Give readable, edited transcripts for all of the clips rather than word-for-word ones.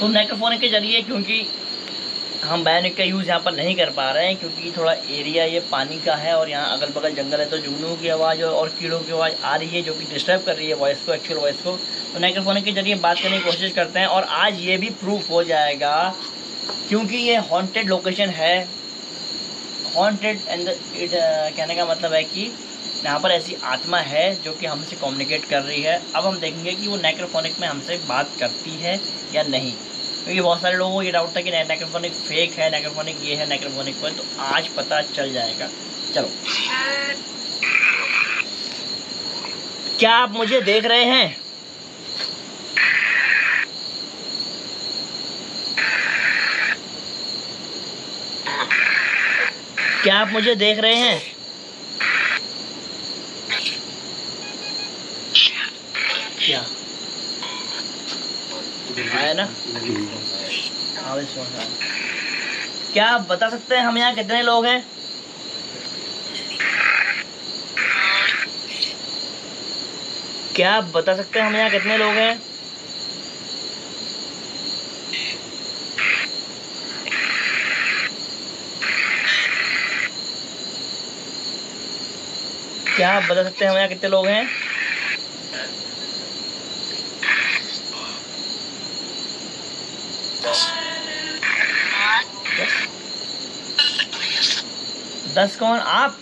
तो नेक्रोफोनिक के जरिए, क्योंकि हम बायोनिक का यूज़ यहाँ पर नहीं कर पा रहे हैं क्योंकि थोड़ा एरिया ये पानी का है और यहाँ अगल बगल जंगल है, तो जुगनू की आवाज़ और कीड़ों की आवाज़ आ रही है जो कि डिस्टर्ब कर रही है वॉइस को, एक्चुअल वॉइस को। तो नेक्रोफोनिक के जरिए बात करने की कोशिश करते हैं और आज ये भी प्रूफ हो जाएगा क्योंकि ये हॉन्टेड लोकेशन है। हॉन्टेड एंड कहने का मतलब है कि यहाँ पर ऐसी आत्मा है जो कि हमसे कम्युनिकेट कर रही है। अब हम देखेंगे कि वो नेक्रोफोनिक में हमसे बात करती है या नहीं, क्योंकि बहुत सारे लोगों को ये डाउट था कि नेक्रोफोनिक फेक है, नेक्रोफोनिक ये है, नेक्रोफोनिक वो है। तो आज पता चल जाएगा। चलो, क्या आप मुझे देख रहे हैं? क्या आप मुझे देख रहे हैं? क्या आया ना? क्या आप बता सकते हैं हम यहाँ कितने लोग हैं? क्या आप बता सकते हैं हम यहाँ कितने लोग हैं? क्या आप बता सकते हैं हम यहाँ कितने लोग हैं? दस कौन? आप?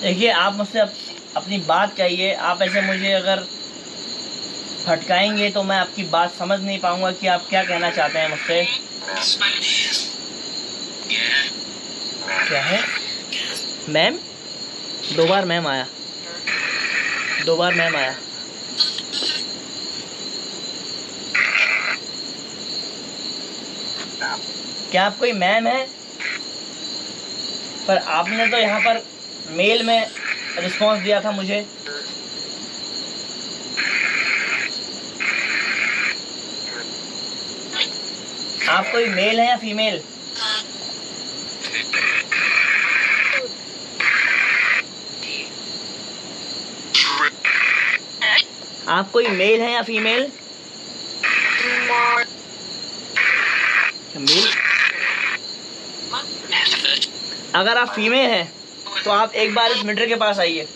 देखिए, आप मुझसे अपनी बात कहिए। आप ऐसे मुझे अगर फटकाएंगे तो मैं आपकी बात समझ नहीं पाऊंगा कि आप क्या कहना चाहते हैं मुझसे। क्या है? मैम? दो बार मैम आया, दो बार मैम आया। क्या आप कोई मैम है? पर आपने तो यहाँ पर मेल में रिस्पॉन्स दिया था मुझे। आप कोई मेल है या फीमेल? आप कोई मेल है या फीमेल? मेल? अगर आप फीमेल हैं तो आप एक बार इस मीटर के पास आइए।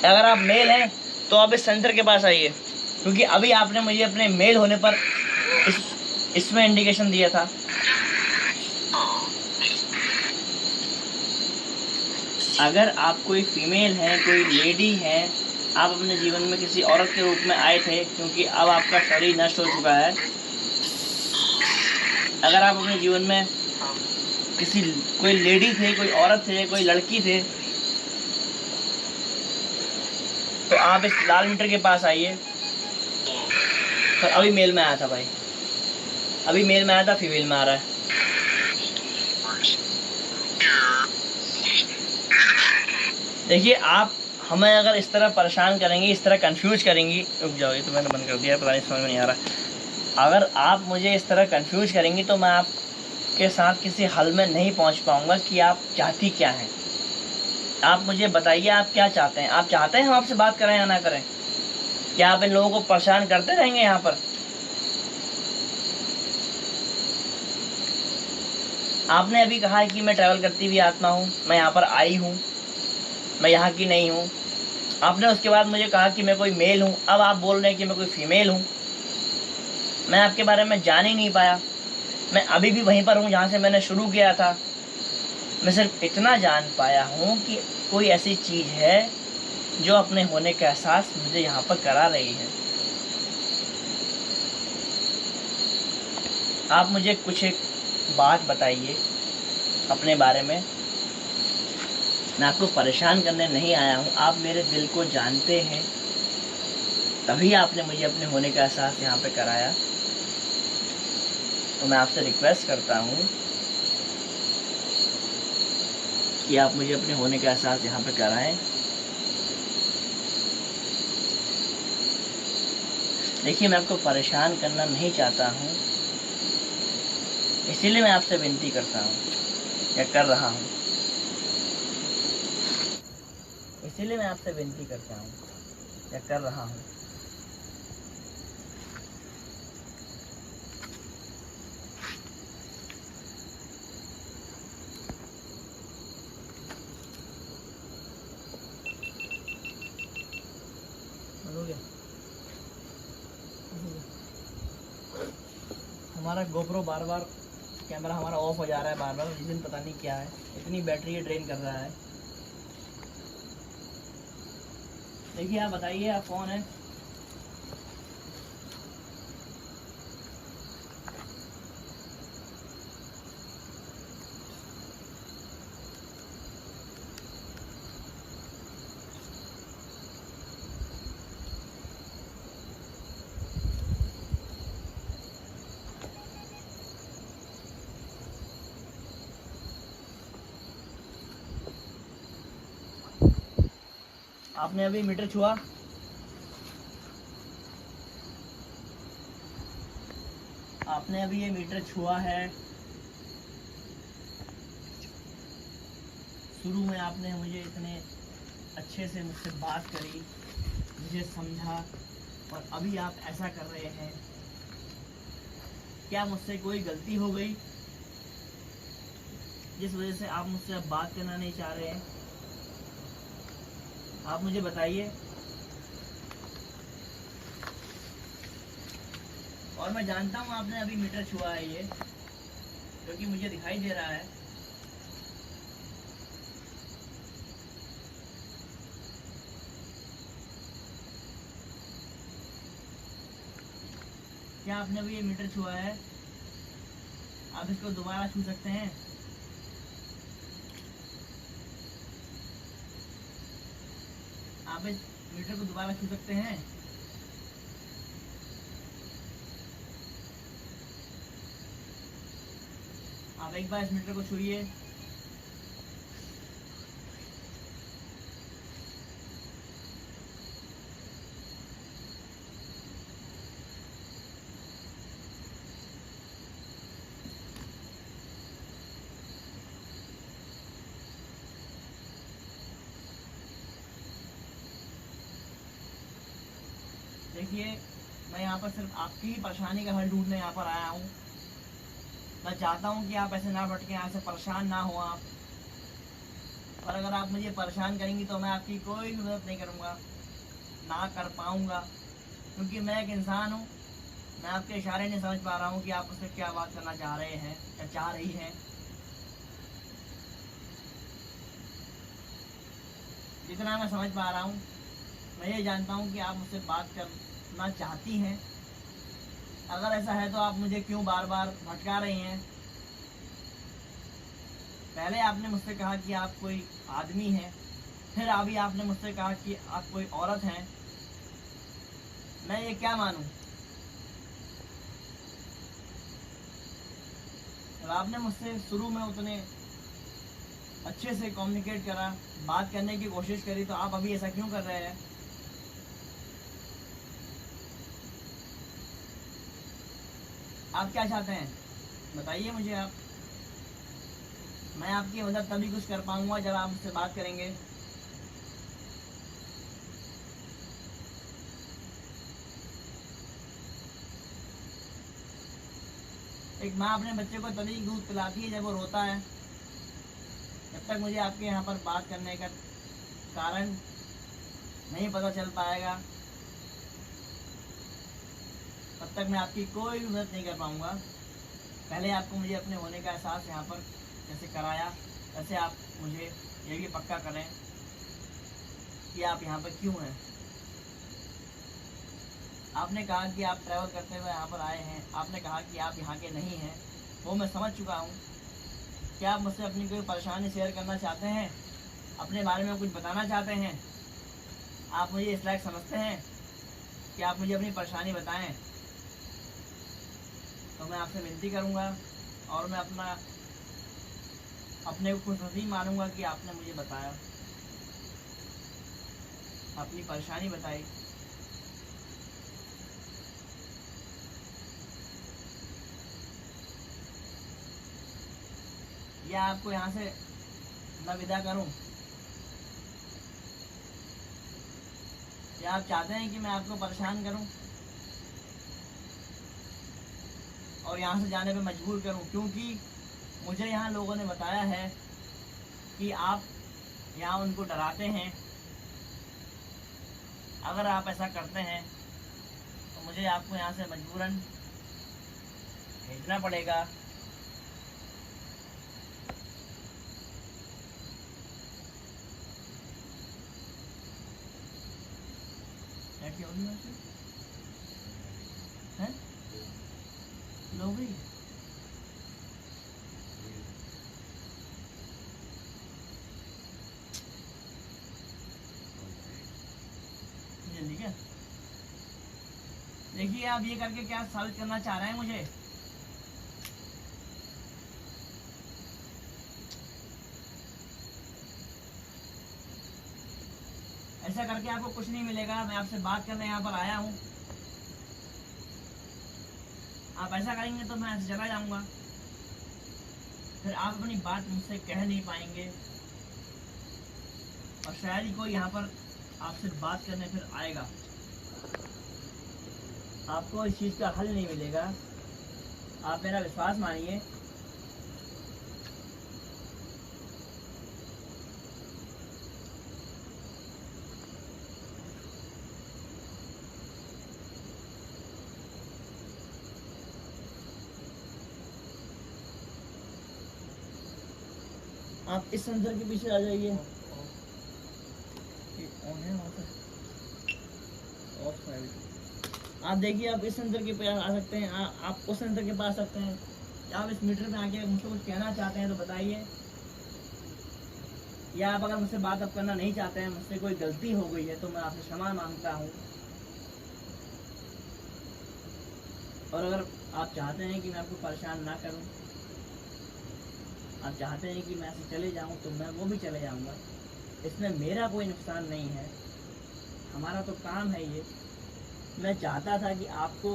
अगर आप मेल हैं तो आप इस सेंसर के पास आइए, क्योंकि अभी आपने मुझे अपने मेल होने पर इसमें इंडिकेशन दिया था। अगर आप कोई फीमेल हैं, कोई लेडी हैं, आप अपने जीवन में किसी औरत के रूप में आए थे क्योंकि अब आपका शरीर नष्ट हो चुका है। अगर आप अपने जीवन में कोई लेडी थे, कोई औरत थे, कोई लड़की थे, तो आप इस लाल मीटर के पास आइए। पर अभी मेल में आया था भाई, अभी मेल में आया था, फीमेल में आ रहा है। देखिए, आप हमें अगर इस तरह परेशान करेंगी, इस तरह कंफ्यूज करेंगी, रुक जाओ, ये तो मैंने बंद कर दिया, पता नहीं समझ में नहीं आ रहा। अगर आप मुझे इस तरह कंफ्यूज करेंगी तो मैं आपके साथ किसी हल में नहीं पहुंच पाऊंगा कि आप चाहती क्या हैं। आप मुझे बताइए, आप क्या चाहते हैं? आप चाहते हैं हम आपसे बात करें या ना करें? क्या आप इन लोगों को परेशान करते रहेंगे यहाँ पर? आपने अभी कहा है कि मैं ट्रैवल करती हुई आत्मा हूँ, मैं यहाँ पर आई हूँ, मैं यहाँ की नहीं हूँ। आपने उसके बाद मुझे कहा कि मैं कोई मेल हूँ, अब आप बोल रहे हैं कि मैं कोई फीमेल हूँ। मैं आपके बारे में जान ही नहीं पाया। मैं अभी भी वहीं पर हूँ जहाँ से मैंने शुरू किया था। मैं सिर्फ इतना जान पाया हूँ कि कोई ऐसी चीज़ है जो अपने होने का एहसास मुझे यहाँ पर करा रही है। आप मुझे कुछ एक बात बताइए अपने बारे में। मैं आपको परेशान करने नहीं आया हूँ, आप मेरे दिल को जानते हैं, तभी आपने मुझे अपने होने का एहसास यहाँ पे कराया। तो मैं आपसे रिक्वेस्ट करता हूँ कि आप मुझे अपने होने का एहसास यहाँ पे कराएं। देखिए, मैं आपको परेशान करना नहीं चाहता हूँ, इसीलिए मैं आपसे विनती करता हूँ या कर रहा हूँ, इसीलिए मैं आपसे विनती करता हूँ या कर रहा हूँ। हो गया। हमारा गोप्रो बार बार कैमरा हमारा ऑफ हो जा रहा है बार बार, रीज़न पता नहीं क्या है, इतनी बैटरी ड्रेन कर रहा है। देखिए आप बताइए आप कौन है? आपने अभी मीटर छुआ? आपने अभी ये मीटर छुआ है? शुरू में आपने मुझे इतने अच्छे से मुझसे बात करी, मुझे समझा, और अभी आप ऐसा कर रहे हैं। क्या मुझसे कोई गलती हो गई जिस वजह से आप मुझसे अब बात करना नहीं चाह रहे हैं? आप मुझे बताइए। और मैं जानता हूँ आपने अभी मीटर छुआ है ये, क्योंकि मुझे दिखाई दे रहा है। क्या आपने अभी ये मीटर छुआ है? आप इसको दोबारा छू सकते हैं? आप इस मीटर को दोबारा छू सकते हैं? आप एक बार इस मीटर को छूइए। देखिए, मैं यहाँ पर सिर्फ आपकी ही परेशानी का हल ढूंढने यहाँ पर आया हूँ। मैं चाहता हूँ कि आप ऐसे ना भटके, यहाँ से परेशान ना हो आप। पर अगर आप मुझे परेशान करेंगी तो मैं आपकी कोई भी मदद नहीं करूँगा, ना कर पाऊँगा, क्योंकि मैं एक इंसान हूँ। मैं आपके इशारे नहीं समझ पा रहा हूँ कि आप मुझसे क्या बात करना चाह रहे हैं या चाह रही हैं। जितना मैं समझ पा रहा हूँ, मैं ये जानता हूँ कि आप मुझसे बात करना चाहती हैं। अगर ऐसा है तो आप मुझे क्यों बार बार भटका रही हैं? पहले आपने मुझसे कहा कि आप कोई आदमी हैं, फिर अभी आपने मुझसे कहा कि आप कोई औरत हैं। मैं ये क्या मानूं? जब आपने मुझसे शुरू में उतने अच्छे से कम्युनिकेट करा, बात करने की कोशिश करी, तो आप अभी ऐसा क्यों कर रहे हैं? आप क्या चाहते हैं बताइए मुझे आप। मैं आपकी मदद तभी कुछ कर पाऊंगा जब आप मुझसे बात करेंगे। एक माँ अपने बच्चे को तभी दूध पिलाती है जब वो रोता है। जब तक मुझे आपके यहाँ पर बात करने का कारण नहीं पता चल पाएगा, तब तक मैं आपकी कोई भी मदद नहीं कर पाऊँगा। पहले आपको मुझे अपने होने का एहसास यहाँ पर जैसे कराया, वैसे आप मुझे ये भी पक्का करें कि आप यहाँ पर क्यों हैं। आपने कहा कि आप ट्रैवल करते हुए यहाँ पर आए हैं, आपने कहा कि आप यहाँ के नहीं हैं, वो मैं समझ चुका हूँ। क्या आप मुझसे अपनी कोई परेशानी शेयर करना चाहते हैं? अपने बारे में कुछ बताना चाहते हैं? आप मुझे इस लायक समझते हैं कि आप मुझे अपनी परेशानी बताएं? तो मैं आपसे विनती करूँगा और मैं अपने को खुश नसीब मानूंगा कि आपने मुझे बताया, अपनी परेशानी बताई। या आपको यहाँ से मैं विदा करूँ, या आप चाहते हैं कि मैं आपको परेशान करूं और यहाँ से जाने पे मजबूर करूं? क्योंकि मुझे यहाँ लोगों ने बताया है कि आप यहाँ उनको डराते हैं। अगर आप ऐसा करते हैं तो मुझे आपको यहाँ से मजबूरन भेजना पड़ेगा। है लोगी जल्दी क्या? देखिए आप ये करके क्या साबित करना चाह रहे हैं मुझे? ऐसा करके आपको कुछ नहीं मिलेगा। मैं आपसे बात करने यहाँ पर आया हूँ। आप ऐसा करेंगे तो मैं ऐसे चला जाऊंगा, फिर आप अपनी बात मुझसे कह नहीं पाएंगे और शायद ही कोई यहाँ पर आपसे बात करने फिर आएगा। आपको इस चीज़ का हल नहीं मिलेगा। आप मेरा विश्वास मानिए। आप इस सेंसर के पीछे आ जाइए। आप देखिए, आप इस सेंसर के पास आ सकते हैं, आप उस सेंसर के पास आ सकते हैं। आप इस मीटर पे आके मुझसे कुछ कहना चाहते हैं तो बताइए, या आप अगर मुझसे बात अब करना नहीं चाहते हैं, मुझसे कोई गलती हो गई है तो मैं आपसे क्षमा मांगता हूँ। और अगर आप चाहते हैं कि मैं आपको परेशान ना करूँ, आप चाहते हैं कि मैं ऐसे चले जाऊं, तो मैं वो भी चले जाऊंगा। इसमें मेरा कोई नुकसान नहीं है, हमारा तो काम है ये। मैं चाहता था कि आपको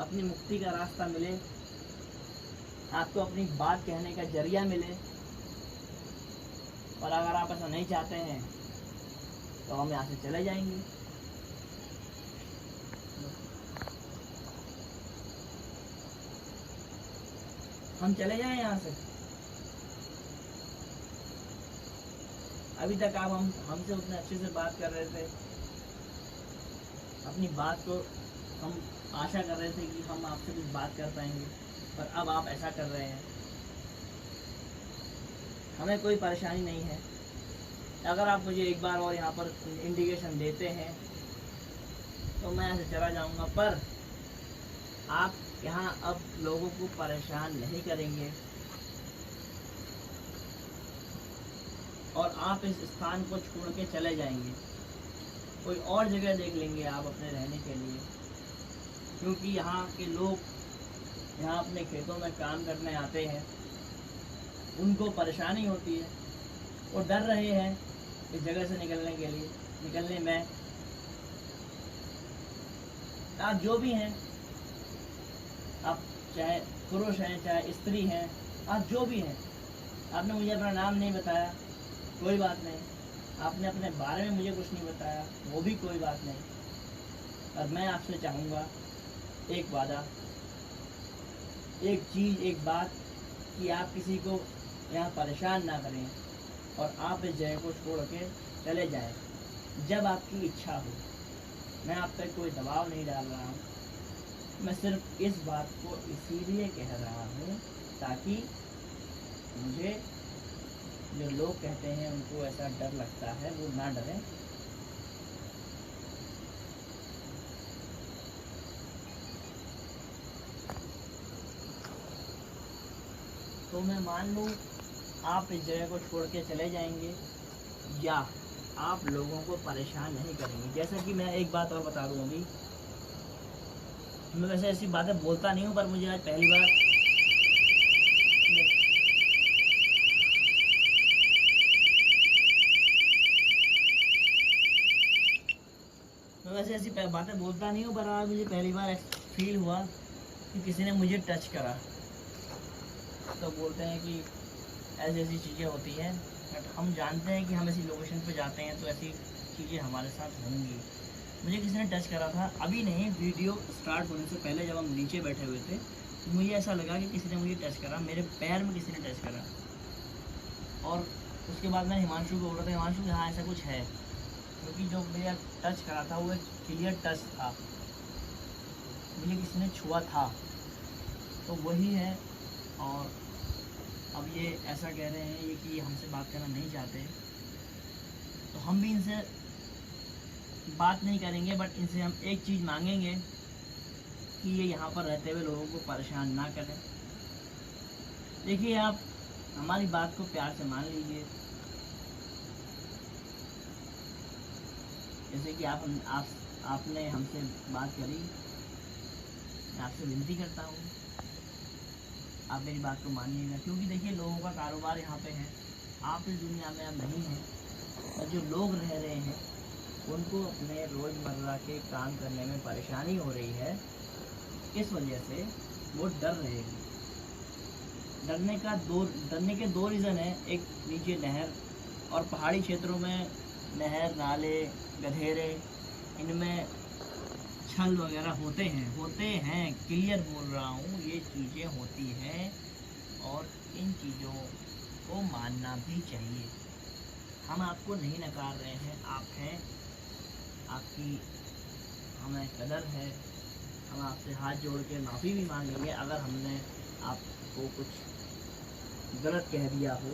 अपनी मुक्ति का रास्ता मिले, आपको अपनी बात कहने का जरिया मिले। और अगर आप ऐसा नहीं चाहते हैं तो हम यहाँ से चले जाएंगे। हम चले जाएं यहाँ से। अभी तक आप हमसे उतने अच्छे से बात कर रहे थे, अपनी बात को हम आशा कर रहे थे कि हम आपसे कुछ बात कर पाएंगे, पर अब आप ऐसा कर रहे हैं। हमें कोई परेशानी नहीं है। अगर आप मुझे एक बार और यहाँ पर इंडिकेशन देते हैं तो मैं ऐसे चला जाऊँगा, पर आप यहाँ अब लोगों को परेशान नहीं करेंगे और आप इस स्थान को छोड़ के चले जाएंगे। कोई और जगह देख लेंगे आप अपने रहने के लिए, क्योंकि यहाँ के लोग यहाँ अपने खेतों में काम करने आते हैं, उनको परेशानी होती है, वो डर रहे हैं इस जगह से निकलने में। आप जो भी हैं, आप चाहे पुरुष हैं चाहे स्त्री हैं, आप जो भी हैं, आपने मुझे अपना नाम नहीं बताया, कोई बात नहीं। आपने अपने बारे में मुझे कुछ नहीं बताया, वो भी कोई बात नहीं। और मैं आपसे चाहूँगा एक वादा, एक चीज़, एक बात, कि आप किसी को यहाँ परेशान ना करें और आप इस जगह को छोड़ के चले जाएं जब आपकी इच्छा हो। मैं आप पर कोई दबाव नहीं डाल रहा हूँ, मैं सिर्फ इस बात को इसीलिए कह रहा हूँ ताकि मुझे जो लोग कहते हैं उनको ऐसा डर लगता है, वो ना डरें। तो मैं मान लूँ आप इस जगह को छोड़ के चले जाएंगे या आप लोगों को परेशान नहीं करेंगे। जैसा कि मैं एक बात और बता दूँ, अभी मैं वैसे ऐसी बातें बोलता नहीं हूँ, पर मुझे आज पहली बार ऐसी बातें बोलता नहीं हूँ, पर आज मुझे पहली बार फील हुआ कि किसी ने मुझे टच करा। तो बोलते हैं कि ऐसी ऐसी चीज़ें होती हैं, बट हम जानते हैं कि हम ऐसी लोकेशन पे जाते हैं तो ऐसी चीज़ें हमारे साथ होंगी। मुझे किसी ने टच करा था, अभी नहीं, वीडियो स्टार्ट होने से पहले जब हम नीचे बैठे हुए थे तो मुझे ऐसा लगा कि किसी ने मुझे टच करा, मेरे पैर में किसी ने टच करा। और उसके बाद मैंने हिमांशु को बोला था, हिमांशु यहाँ ऐसा कुछ है, क्योंकि जो मेरा टच करा था वो एक क्लियर टच था, मुझे किसी ने छुआ था, तो वही है। और अब ये ऐसा कह रहे हैं ये कि हमसे बात करना नहीं चाहते, तो हम भी इनसे बात नहीं करेंगे, बट इनसे हम एक चीज़ मांगेंगे कि ये यहाँ पर रहते हुए लोगों को परेशान ना करें। देखिए, आप हमारी बात को प्यार से मान लीजिए, जैसे कि आपने हमसे बात करी, मैं आपसे विनती करता हूँ आप मेरी बात को मानिएगा, क्योंकि देखिए लोगों का कारोबार यहाँ पे है, आप इस दुनिया में अब नहीं हैं, और जो लोग रह रहे हैं उनको अपने रोज़मर्रा के काम करने में परेशानी हो रही है। इस वजह से वो डर रहे हैं। डरने के दो रीज़न हैं, एक नीचे नहर, और पहाड़ी क्षेत्रों में नहर, नाले, गधेरे, इनमें छल वगैरह होते हैं, क्लियर बोल रहा हूँ, ये चीज़ें होती हैं और इन चीज़ों को मानना भी चाहिए। हम आपको नहीं नकार रहे हैं, आप हैं, आपकी हमें कदर है, हम आपसे हाथ जोड़ के माफ़ी भी मांगेंगे अगर हमने आपको कुछ गलत कह दिया हो।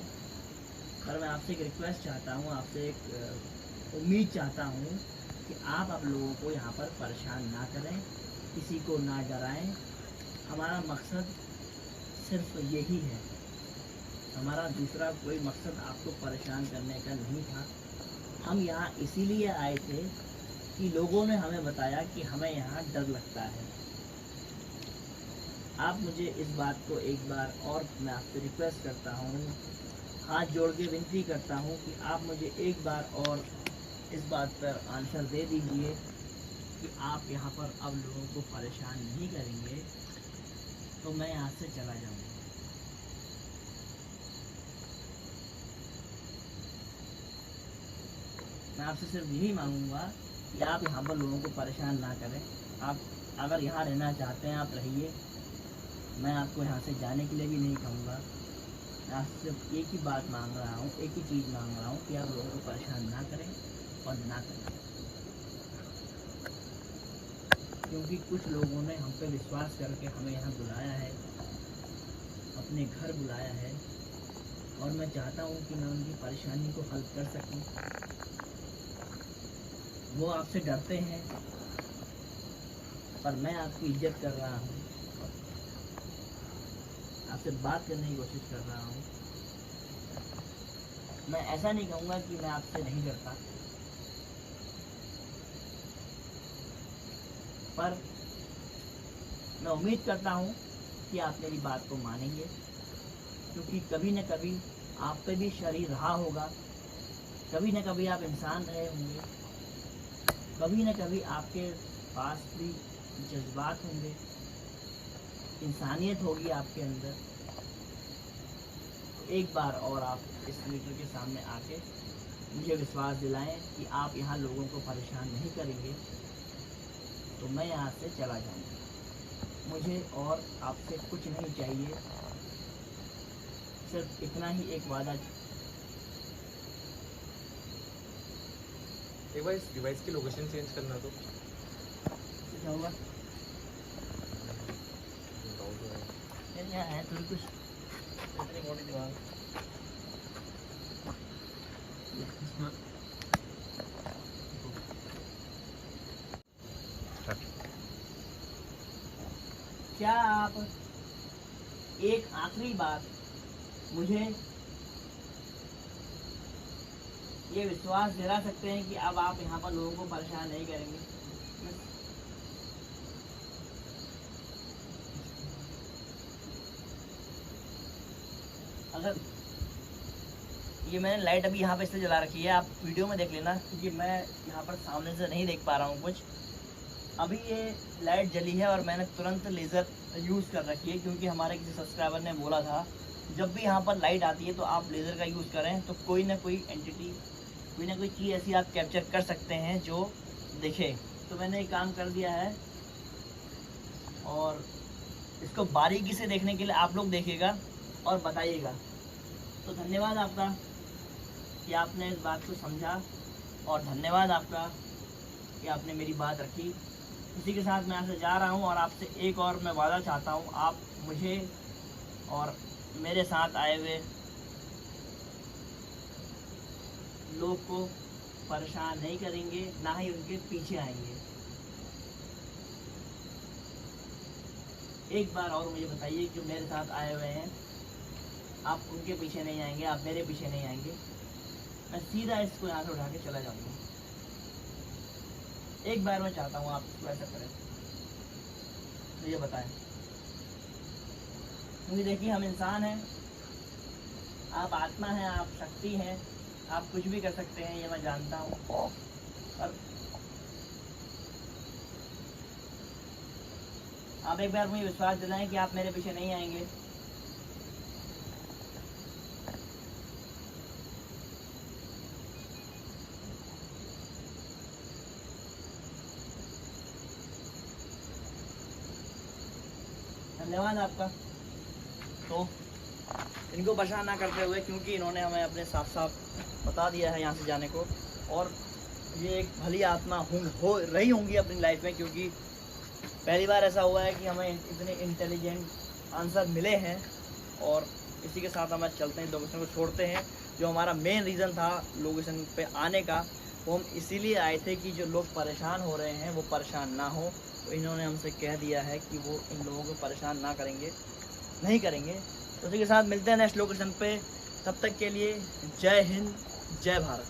पर मैं आपसे एक रिक्वेस्ट चाहता हूँ, आपसे एक उम्मीद चाहता हूँ कि आप लोगों को यहाँ पर परेशान ना करें, किसी को ना डराएं। हमारा मकसद सिर्फ यही है, हमारा दूसरा कोई मकसद आपको परेशान करने का नहीं था। हम यहाँ इसीलिए आए थे कि लोगों ने हमें बताया कि हमें यहाँ डर लगता है। आप मुझे इस बात को एक बार और मैं आपसे रिक्वेस्ट करता हूँ, हाथ जोड़ के विनती करता हूँ कि आप मुझे एक बार और इस बात पर आंसर दे दीजिए कि आप यहाँ पर अब लोगों को परेशान नहीं करेंगे, तो मैं यहाँ से चला जाऊँगा। मैं आपसे सिर्फ यही मांगूंगा कि आप यहाँ पर लोगों को परेशान ना करें। आप अगर यहाँ रहना चाहते हैं आप रहिए, मैं आपको यहाँ से जाने के लिए भी नहीं कहूँगा। मैं आपसे सिर्फ एक ही बात मांग रहा हूँ, एक ही चीज़ मांग रहा हूँ कि आप लोगों को परेशान ना करें और ना करें, क्योंकि कुछ लोगों ने हम पे विश्वास करके हमें यहाँ बुलाया है, अपने घर बुलाया है, और मैं चाहता हूँ कि मैं उनकी परेशानी को हल कर सकूँ। वो आपसे डरते हैं, पर मैं आपकी इज्जत कर रहा हूँ, आपसे बात करने की कोशिश कर रहा हूँ। मैं ऐसा नहीं कहूँगा कि मैं आपसे नहीं डरता, पर मैं उम्मीद करता हूँ कि आप मेरी बात को मानेंगे, क्योंकि कभी न कभी आप पे भी शरीर रहा होगा, कभी न कभी आप इंसान रहे होंगे, कभी न कभी आपके पास भी जज्बात होंगे, इंसानियत होगी आपके अंदर। तो एक बार और आप इस मीटर के सामने आके मुझे विश्वास दिलाएं कि आप यहाँ लोगों को परेशान नहीं करेंगे, तो मैं यहाँ से चला जाऊँगा। मुझे और आपसे कुछ नहीं चाहिए, सिर्फ इतना ही एक वादा। एक बार इस डिवाइस की लोकेशन चेंज करना तो क्या हुआ? यहाँ है थोड़ी कुछ इतनी मोटी दीवार। क्या आप एक आखिरी बात मुझे ये विश्वास दिला सकते हैं कि अब आप यहाँ पर लोगों को परेशान नहीं करेंगे? अगर ये मैंने लाइट अभी यहाँ पे इसलिए जला रखी है, आप वीडियो में देख लेना, क्योंकि मैं यहाँ पर सामने से नहीं देख पा रहा हूँ कुछ। अभी ये लाइट जली है और मैंने तुरंत लेज़र यूज़ कर रखी है, क्योंकि हमारे किसी सब्सक्राइबर ने बोला था जब भी यहाँ पर लाइट आती है तो आप लेज़र का यूज़ करें, तो कोई ना कोई एंटिटी, कोई ना कोई चीज़ ऐसी आप कैप्चर कर सकते हैं जो दिखे। तो मैंने एक काम कर दिया है और इसको बारीकी से देखने के लिए आप लोग देखिएगा और बताइएगा। तो धन्यवाद आपका कि आपने इस बात को समझा, और धन्यवाद आपका कि आपने मेरी बात रखी। इसी के साथ मैं यहाँ से जा रहा हूँ और आपसे एक और मैं वादा चाहता हूँ, आप मुझे और मेरे साथ आए हुए लोग को परेशान नहीं करेंगे, ना ही उनके पीछे आएंगे। एक बार और मुझे बताइए, जो मेरे साथ आए हुए हैं, आप उनके पीछे नहीं आएंगे, आप मेरे पीछे नहीं आएंगे। मैं सीधा इसको यहाँ से उठा के चला जाऊँगा। एक बार मैं चाहता हूँ आप इसको ऐसा करें, मुझे बताएं। क्योंकि देखिए, हम इंसान हैं, आप आत्मा हैं, आप शक्ति हैं, आप कुछ भी कर सकते हैं, ये मैं जानता हूँ। और आप एक बार मुझे विश्वास दिलाएं कि आप मेरे पीछे नहीं आएंगे। धन्यवाद आपका। तो इनको परेशान ना करते हुए, क्योंकि इन्होंने हमें अपने साफ साफ बता दिया है यहाँ से जाने को, और ये एक भली आत्मा हो रही होंगी अपनी लाइफ में, क्योंकि पहली बार ऐसा हुआ है कि हमें इतने इंटेलिजेंट आंसर मिले हैं। और इसी के साथ हम चलते हैं, लोकेशन को छोड़ते हैं। जो हमारा मेन रीज़न था लोकेशन पे आने का, वो हम इसीलिए आए थे कि जो लोग परेशान हो रहे हैं वो परेशान ना हो। तो इन्होंने हमसे कह दिया है कि वो इन लोगों को परेशान ना करेंगे, नहीं करेंगे। तो उसी के साथ मिलते हैं नेक्स्ट लोकेशन पे। तब तक के लिए जय हिंद, जय भारत।